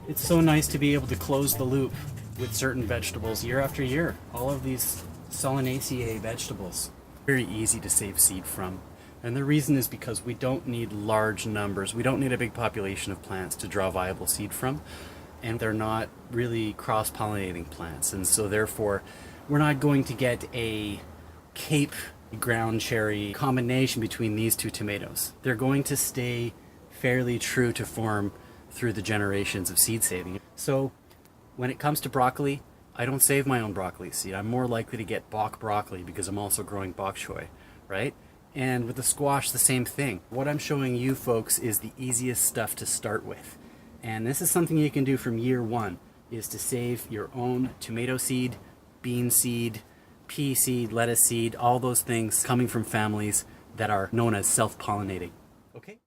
It's so nice to be able to close the loop with certain vegetables year after year. All of these Solanaceae vegetables. Very easy to save seed from. And the reason is because we don't need large numbers. We don't need a big population of plants to draw viable seed from. And they're not really cross-pollinating plants. And so therefore, we're not going to get a Cape ground cherry combination between these two tomatoes. They're going to stay fairly true to form through the generations of seed saving. So when it comes to broccoli, I don't save my own broccoli seed. I'm more likely to get bok broccoli because I'm also growing bok choy, right? And with the squash, the same thing. What I'm showing you folks is the easiest stuff to start with. And this is something you can do from year one, is to save your own tomato seed, bean seed, pea seed, lettuce seed, all those things coming from families that are known as self-pollinating. Okay?